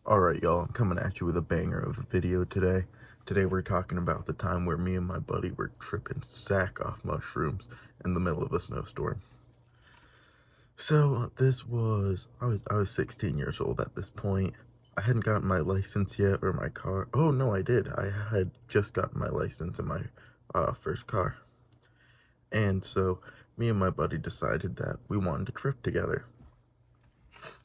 Alright, y'all, I'm coming at you with a banger of a video today. Today we're talking about the time where me and my buddy were tripping sack off mushrooms in the middle of a snowstorm. So I was 16 years old at this point. I hadn't gotten my license yet or my car. Oh no, I did. I had just gotten my license in my first car. And so me and my buddy decided that we wanted to trip together.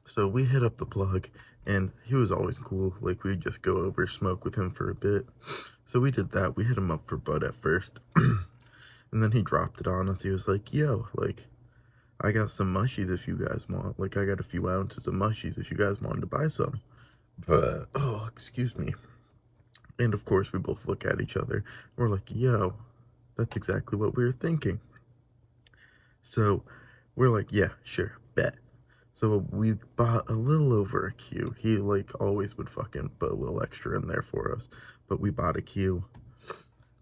So we hit up the plug, and he was always cool. Like, we'd just go over, smoke with him for a bit. So we did that. We hit him up for bud at first. And then he dropped it on us. He was like, yo, like, I got some mushies if you guys want. Like, I got a few ounces of mushies if you guys wanted to buy some. But, oh, excuse me. And of course, we both look at each other. And we're like, yo, that's exactly what we were thinking. So we're like, yeah, sure, bet. So we bought a little over a Q. He like always would fucking put a little extra in there for us. But we bought a Q.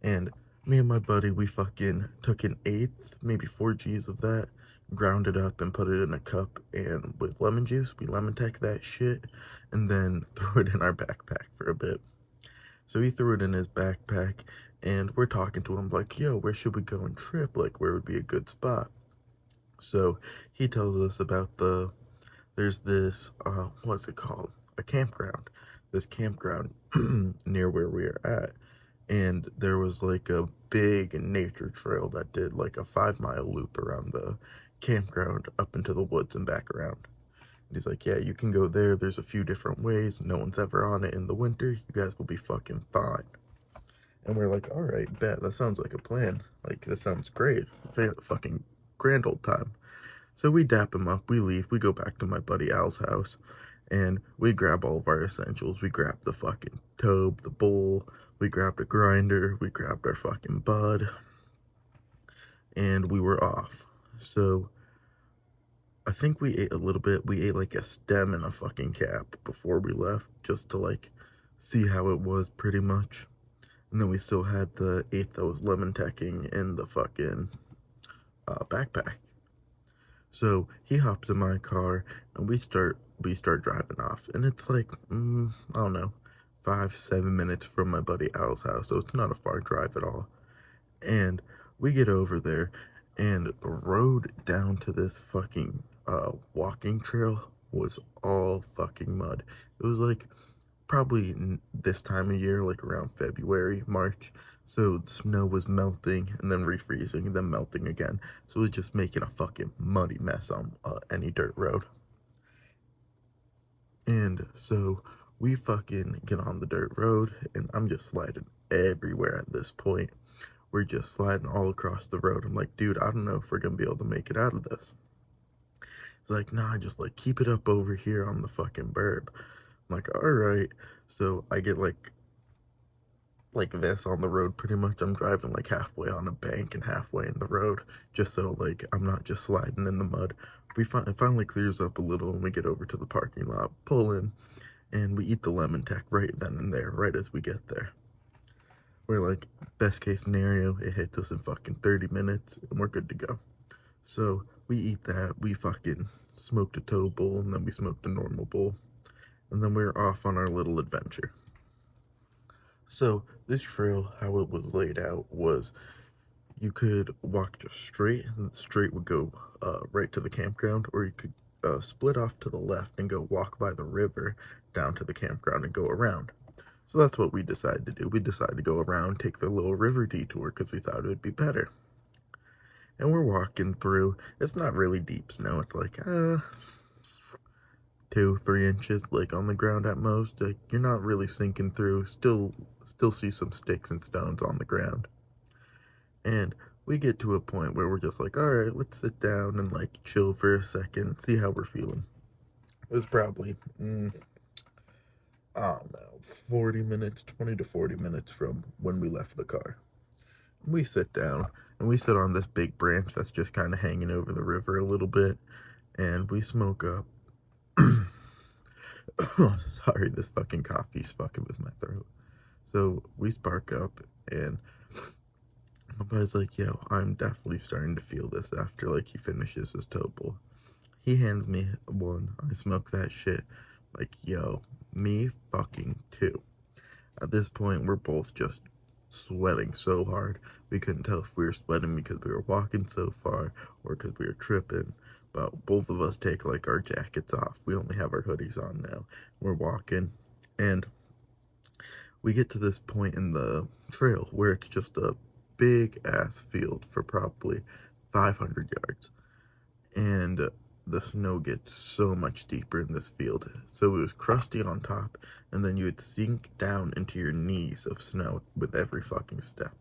And me and my buddy, we fucking took an eighth, maybe 4 Gs of that, ground it up and put it in a cup, and with lemon juice, we lemon tech that shit, and then threw it in our backpack for a bit. So he threw it in his backpack, and we're talking to him like, yo, where should we go and trip? Like, where would be a good spot? So he tells us about there's this, what's it called? A campground. This campground near where we are at. And there was like a big nature trail that did like a 5 mile loop around the campground up into the woods and back around. And he's like, yeah, you can go there. There's a few different ways. No one's ever on it in the winter. You guys will be fucking fine. And we're like, all right, bet. That sounds like a plan. Like, that sounds great. Fucking grand old time. So we dap him up, we leave, we go back to my buddy Al's house, and we grab all of our essentials. We grabbed the fucking tobe, the bowl, we grabbed a grinder, we grabbed our fucking bud, and we were off. So I think we ate a little bit. We ate like a stem and a fucking cap before we left, just to like see how it was pretty much. And then we still had the eighth that was lemon teching in the fucking backpack. So he hops in my car and we start driving off, and it's like I don't know, 5-7 minutes from my buddy Al's house, so it's not a far drive at all. And we get over there, and the road down to this fucking walking trail was all fucking mud. It was like probably this time of year, like around February, March. So the snow was melting and then refreezing and then melting again. So it was just making a fucking muddy mess on any dirt road. And so we fucking get on the dirt road, and I'm just sliding everywhere at this point. We're just sliding all across the road. I'm like, dude, I don't know if we're gonna be able to make it out of this. It's like, nah, just like keep it up over here on the fucking burb. I'm like, all right. So I get like this on the road pretty much. I'm driving like halfway on a bank and halfway in the road, just so like I'm not just sliding in the mud. It finally clears up a little, and we get over to the parking lot, pull in, and we eat the lemon tech right then and there, right as we get there. We're like, best case scenario, it hits us in fucking 30 minutes and we're good to go. So we eat that, we fucking smoked a toe bowl, and then we smoked a normal bowl, and then we're off on our little adventure. So this trail, how it was laid out was you could walk just straight, and the straight would go right to the campground, or you could split off to the left and go walk by the river down to the campground and go around. So that's what we decided to do. We decided to go around, take the little river detour because we thought it would be better. And we're walking through. It's not really deep snow. It's like 2-3 inches, like on the ground at most. Like you're not really sinking through. Still see some sticks and stones on the ground. And we get to a point where we're just like, all right, let's sit down and like chill for a second, see how we're feeling. It was probably, I don't know, 40 minutes, 20 to 40 minutes from when we left the car. We sit down and we sit on this big branch that's just kind of hanging over the river a little bit, and we smoke up. Sorry, this fucking coffee's fucking with my throat. So we spark up, and my buddy's like, yo, I'm definitely starting to feel this after like he finishes his topple. He hands me one. I smoke that shit. Like, yo, Me fucking too. At this point, we're both just sweating so hard. We couldn't tell if we were sweating because we were walking so far or because we were tripping. But both of us take like our jackets off. We only have our hoodies on now. We're walking, and we get to this point in the trail where it's just a big ass field for probably 500 yards. And the snow gets so much deeper in this field. So it was crusty on top, and then you would sink down into your knees of snow with every fucking step.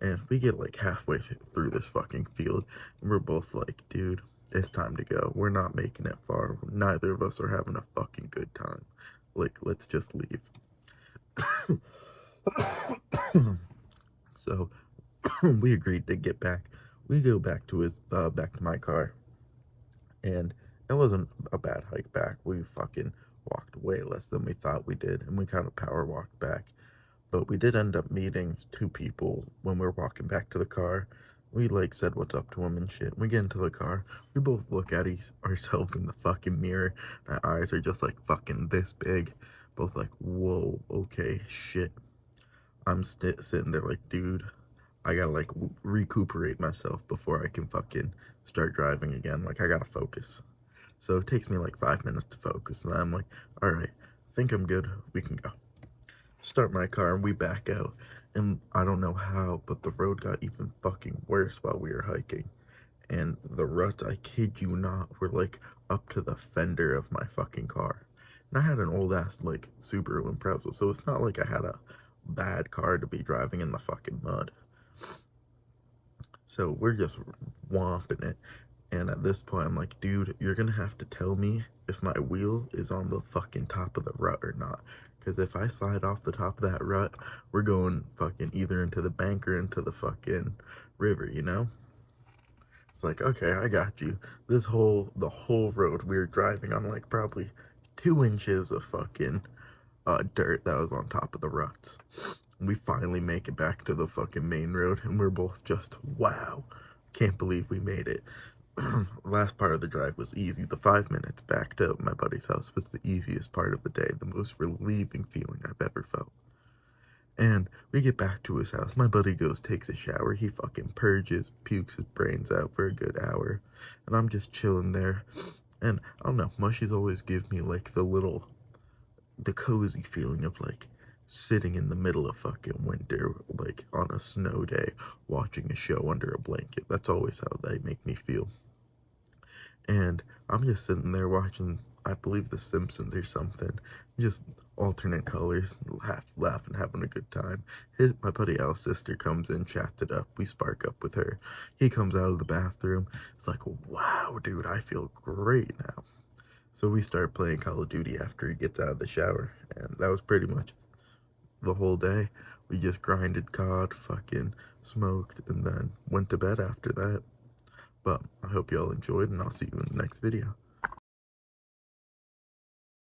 And we get like halfway through this fucking field, and we're both like, dude, it's time to go. We're not making it far. Neither of us are having a fucking good time. Like, let's just leave. So we agreed to get back. We go back to back to my car, and it wasn't a bad hike back. We fucking walked way less than we thought we did, and we kind of power walked back. But we did end up meeting two people when we were walking back to the car. We like said what's up to them and shit. We get into the car. We both look at ourselves in the fucking mirror. Our eyes are just like fucking this big. Both like, whoa, okay, shit. I'm sitting there like, dude, I gotta like recuperate myself before I can fucking start driving again. Like, I gotta focus. So it takes me like 5 minutes to focus, and then I'm like, all right, I think I'm good. We can go. Start my car, and we back out. And I don't know how, but the road got even fucking worse while we were hiking. And the ruts, I kid you not, were like up to the fender of my fucking car. And I had an old ass like Subaru Impreza, so it's not like I had a bad car to be driving in the fucking mud. So we're just whomping it. And at this point, I'm like, dude, you're gonna have to tell me if my wheel is on the fucking top of the rut or not. Because if I slide off the top of that rut, we're going fucking either into the bank or into the fucking river, you know? It's like, okay, I got you. The whole road, we were driving on like probably 2 inches of fucking dirt that was on top of the ruts. We finally make it back to the fucking main road, and we're both just, wow, can't believe we made it. Last part of the drive was easy. The 5 minutes back to my buddy's house was the easiest part of the day, the most relieving feeling I've ever felt. And we get back to his house. My buddy goes, takes a shower. He fucking purges, pukes his brains out for a good hour. And I'm just chilling there. And I don't know, mushies always give me like the cozy feeling of like sitting in the middle of fucking winter, like on a snow day, watching a show under a blanket. That's always how they make me feel. And I'm just sitting there watching, I believe, The Simpsons or something, just alternate colors, laughing, having a good time. My buddy Al's sister comes in, chats it up, we spark up with her. He comes out of the bathroom. It's like, wow, dude, I feel great now. So we start playing Call of Duty after he gets out of the shower, and that was pretty much the whole day. We just grinded COD, fucking smoked, and then went to bed after that. But I hope y'all enjoyed, and I'll see you in the next video.